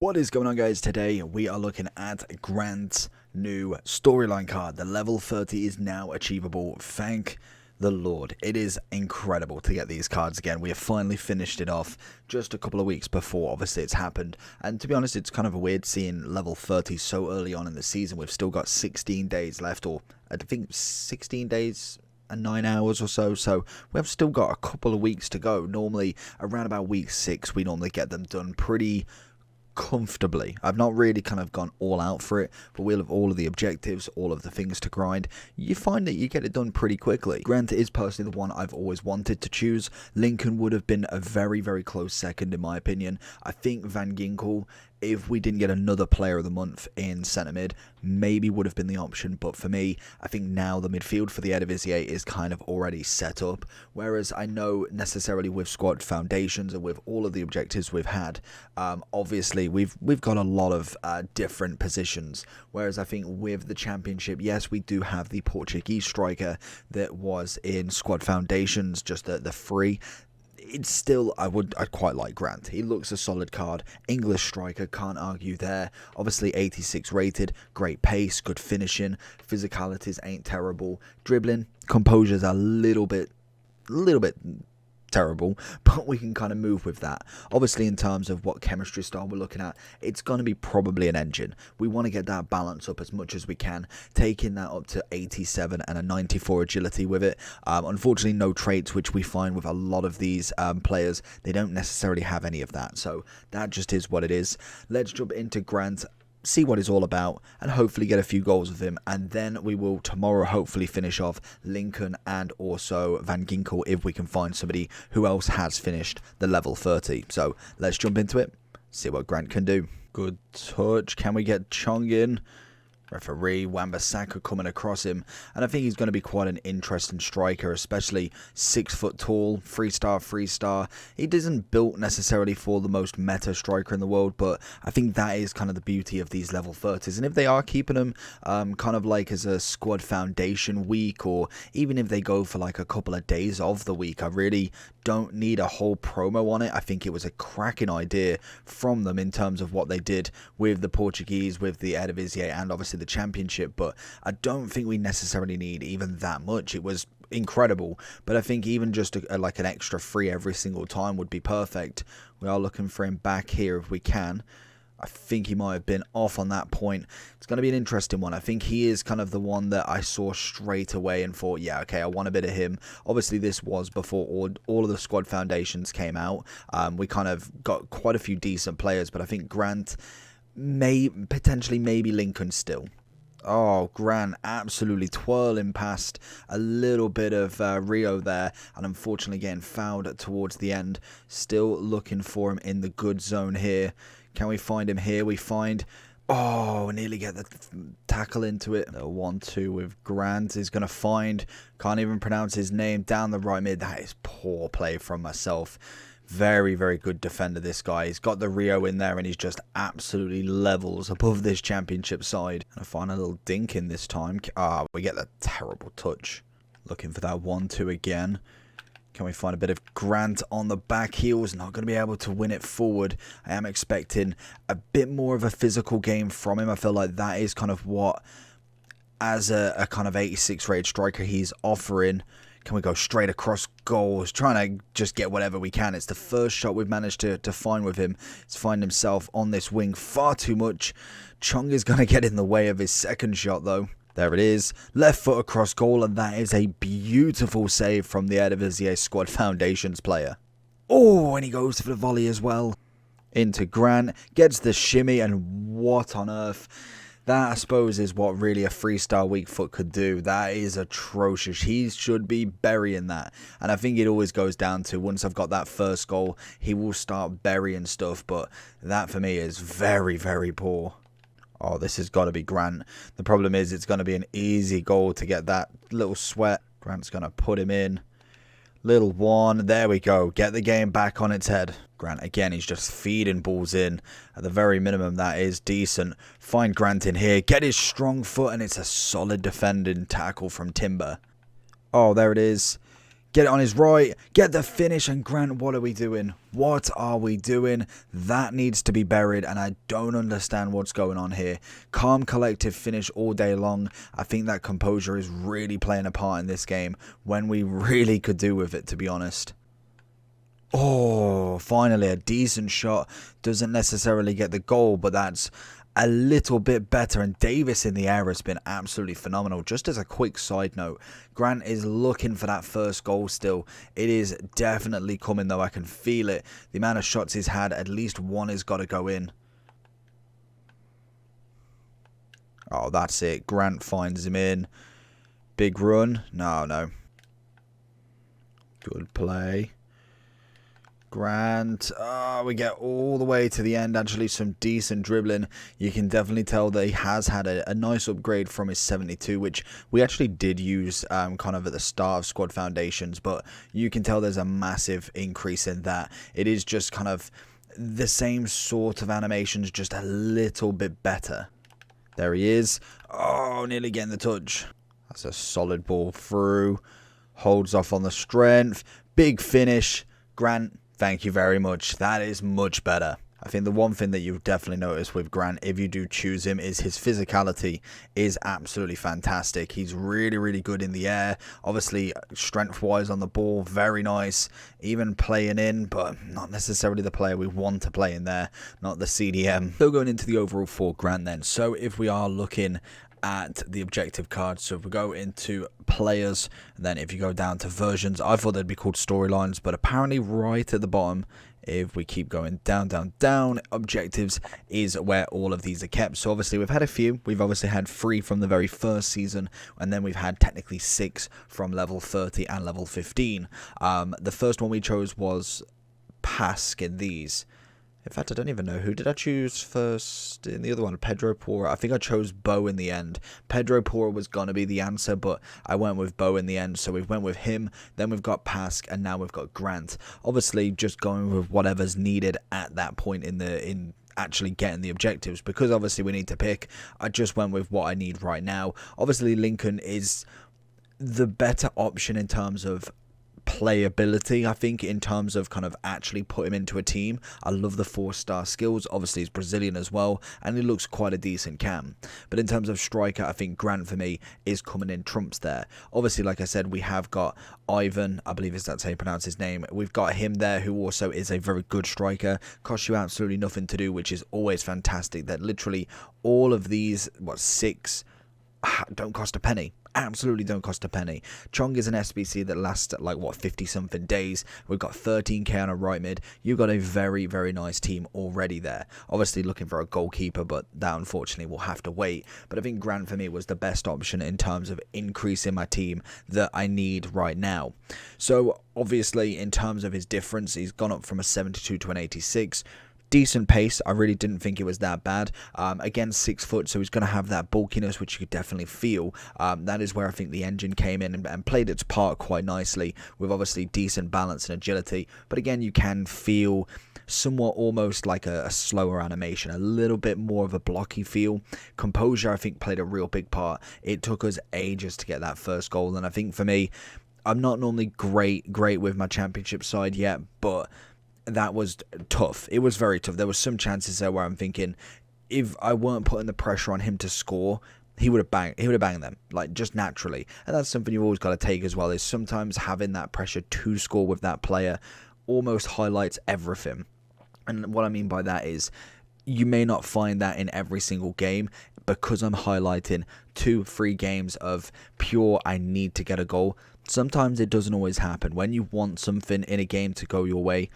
What is going on, guys? Today we are looking at Grant's new storyline card. The level 30 is now achievable. Thank the Lord. It is incredible to get these cards again. We have finally finished it off just a couple of weeks before obviously it's happened, and to be honest, it's kind of weird seeing level 30 so early on in the season. We've still got 16 days left, or I think 16 days and 9 hours or so we have still got a couple of weeks to go. Normally around about week 6 we normally get them done pretty comfortably. I've not really kind of gone all out for it, but we'll have all of the objectives, all of the things to grind. You find that you get it done pretty quickly. Grant is personally the one I've always wanted to choose. Lincoln would have been a very, very close second in my opinion. I think Van Ginkel, if we didn't get another player of the month in centre mid, maybe would have been the option. But for me, I think now the midfield for the Eredivisie is kind of already set up. Whereas I know necessarily with squad foundations and with all of the objectives we've had, obviously we've got a lot of different positions. Whereas I think with the championship, yes, we do have the Portuguese striker that was in squad foundations, just the free. It's still, I'd quite like Grant. He looks a solid card. English striker, can't argue there. Obviously 86 rated, great pace, good finishing, physicalities ain't terrible. Dribbling, composure's a little bit terrible, but we can kind of move with that. Obviously, in terms of what chemistry style we're looking at, it's going to be probably an engine. We want to get that balance up as much as we can, taking that up to 87 and a 94 agility with it. Unfortunately, no traits, which we find with a lot of these players, they don't necessarily have any of that, so that just is what it is. Let's jump into Grant, see what it's all about, and hopefully get a few goals with him, and then we will tomorrow hopefully finish off Lincoln and also Van Ginkel if we can find somebody who else has finished the level 30. So let's jump into it, see what Grant can do. Good touch. Can we get Chong in? Referee Wan-Bissaka coming across him, and I think he's going to be quite an interesting striker, especially 6 foot tall, 3-star. He isn't built necessarily for the most meta striker in the world, but I think that is kind of the beauty of these level 30s. And if they are keeping him kind of like as a squad foundation week, or even if they go for like a couple of days of the week, I really don't need a whole promo on it. I think it was a cracking idea from them in terms of what they did with the Portuguese, with the Eredivisie, and obviously the championship, but I don't think we necessarily need even that much. It was incredible, but I think even just like an extra free every single time would be perfect. We are looking for him back here if we can. I think he might have been off on that point. It's going to be an interesting one. I think he is kind of the one that I saw straight away and thought, yeah, okay, I want a bit of him. Obviously, this was before all of the squad foundations came out. We kind of got quite a few decent players, but I think Grant potentially maybe Lincoln still. Oh, Grant absolutely twirling past a little bit of Rio there, and unfortunately getting fouled towards the end. Still looking for him in the good zone here. Can we find him here? We find... Oh, nearly get the tackle into it. The 1-2 with Grant is going to find... Can't even pronounce his name. Down the right mid. That is poor play from myself. Very, very good defender, this guy. He's got the Rio in there, and he's just absolutely levels above this championship side. And I find a little dink in this time. We get the terrible touch. Looking for that 1-2 again. Can we find a bit of Grant on the back heels? Not going to be able to win it forward. I am expecting a bit more of a physical game from him. I feel like that is kind of what, as a kind of 86 rated striker, he's offering. Can we go straight across goals? Trying to just get whatever we can. It's the first shot we've managed to find with him. He's finding himself on this wing far too much. Chong is going to get in the way of his second shot, though. There it is. Left foot across goal, and that is a beautiful save from the Eredivisie Squad Foundations player. Oh, and he goes for the volley as well. Into Grant. Gets the shimmy, and what on earth? That, I suppose, is what really a 3-star weak foot could do. That is atrocious. He should be burying that. And I think it always goes down to, once I've got that first goal, he will start burying stuff. But that, for me, is very, very poor. Oh, this has got to be Grant. The problem is it's going to be an easy goal to get that little sweat. Grant's going to put him in. Little one. There we go. Get the game back on its head. Grant, again, he's just feeding balls in. At the very minimum, that is decent. Find Grant in here. Get his strong foot, and it's a solid defending tackle from Timber. Oh, there it is. Get it on his right. Get the finish. And Grant, what are we doing? What are we doing? That needs to be buried. And I don't understand what's going on here. Calm, collective finish all day long. I think that composure is really playing a part in this game when we really could do with it, to be honest. Oh, finally a decent shot. Doesn't necessarily get the goal, but that's a little bit better. And Davis in the air has been absolutely phenomenal. Just as a quick side note, Grant is looking for that first goal still. It is definitely coming though. I can feel it. The amount of shots he's had, at least one has got to go in. Oh, that's it. Grant finds him in. Big run. No. Good play. Grant, we get all the way to the end. Actually, some decent dribbling. You can definitely tell that he has had a nice upgrade from his 72, which we actually did use kind of at the start of Squad Foundations, but you can tell there's a massive increase in that. It is just kind of the same sort of animations, just a little bit better. There he is. Oh, nearly getting the touch. That's a solid ball through. Holds off on the strength. Big finish. Grant, thank you very much. That is much better. I think the one thing that you've definitely noticed with Grant, if you do choose him, is his physicality is absolutely fantastic. He's really good in the air. Obviously, strength-wise on the ball, very nice. Even playing in, but not necessarily the player we want to play in there, not the CDM. Still going into the overall for Grant then. So if we are looking at the objective card, so if we go into players, and then if you go down to versions, I thought they'd be called storylines, but apparently right at the bottom, if we keep going down, objectives is where all of these are kept. So obviously we've had a few. We've obviously had 3 from the very first season, and then we've had technically 6 from level 30 and level 15. The first one we chose was Pask in these. In fact, I don't even know. Who did I choose first in the other one? Pedro Porra. I think I chose Bo in the end. Pedro Porra was going to be the answer, but I went with Bo in the end. So we went with him. Then we've got Pask, and now we've got Grant. Obviously, just going with whatever's needed at that point in actually getting the objectives, because obviously we need to pick. I just went with what I need right now. Obviously, Lincoln is the better option in terms of playability, I think, in terms of kind of actually put him into a team. I love the 4-star skills. Obviously he's Brazilian as well, and he looks quite a decent cam. But in terms of striker, I think Grant for me is coming in trumps there. Obviously, like I said, we have got Ivan, I believe that's how you pronounce his name. We've got him there, who also is a very good striker. Costs you absolutely nothing to do, which is always fantastic. That literally all of these, 6 don't cost a penny. Absolutely don't cost a penny. Chong is an SBC that lasts like 50 something days. We've got 13k on a right mid. You've got a very nice team already there. Obviously looking for a goalkeeper, but that unfortunately will have to wait. But I think Grant for me was the best option in terms of increasing my team that I need right now. So obviously in terms of his difference, he's gone up from a 72 to an 86. Decent pace. I really didn't think it was that bad. Again, 6 foot, so he's going to have that bulkiness, which you could definitely feel. That is where I think the engine came in and played its part quite nicely, with obviously decent balance and agility. But again, you can feel somewhat almost like a slower animation, a little bit more of a blocky feel. Composure, I think, played a real big part. It took us ages to get that first goal, and I think for me, I'm not normally great with my championship side yet, but that was tough. It was very tough. There was some chances there where I'm thinking, if I weren't putting the pressure on him to score, he would have banged them, like, just naturally. And that's something you've always got to take as well, is sometimes having that pressure to score with that player almost highlights everything. And what I mean by that is, you may not find that in every single game, because I'm highlighting 2-3 games of pure I need to get a goal. Sometimes it doesn't always happen. When you want something in a game to go your way,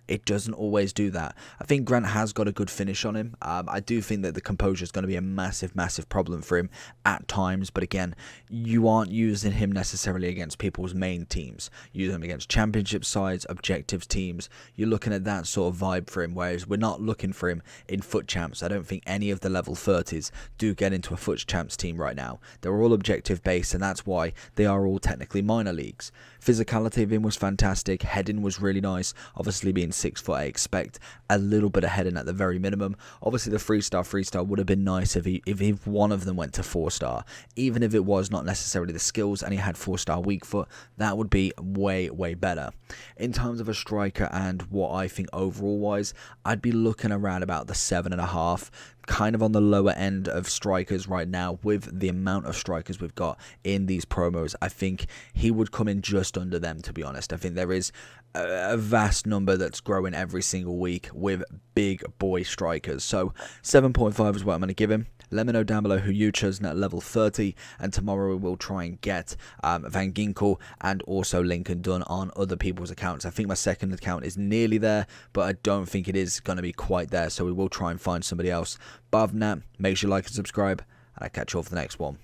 it doesn't always do that. I think Grant has got a good finish on him. I do think that the composure is going to be a massive problem for him at times. But again, you aren't using him necessarily against people's main teams. You use him against championship sides, objectives teams. You're looking at that sort of vibe for him, whereas we're not looking for him in foot champs. I don't think any of the level 30s do get into a foot champs team right now. They're all objective based, and that's why they are all technically minor leagues. Physicality of him was fantastic. Heading was really nice. Obviously being 6 foot. I expect a little bit ahead in at the very minimum. Obviously, the 3-star would have been nice if one of them went to 4-star. Even if it was not necessarily the skills and he had 4-star weak foot, that would be way better. In terms of a striker and what I think overall wise, I'd be looking around about the 7.5, kind of on the lower end of strikers right now. With the amount of strikers we've got in these promos, I think he would come in just under them, to be honest. I think there is a vast number that's growing every single week with big boy strikers. So 7.5 is what I'm going to give him. Let me know down below who you chose at level 30, and tomorrow we'll try and get Van Ginkel and also Lincoln Dunn on other people's accounts. I think my second account is nearly there, but I don't think it is going to be quite there, so we will try and find somebody else. But other than that, make sure you like and subscribe, and I'll catch you all for the next one.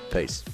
Peace.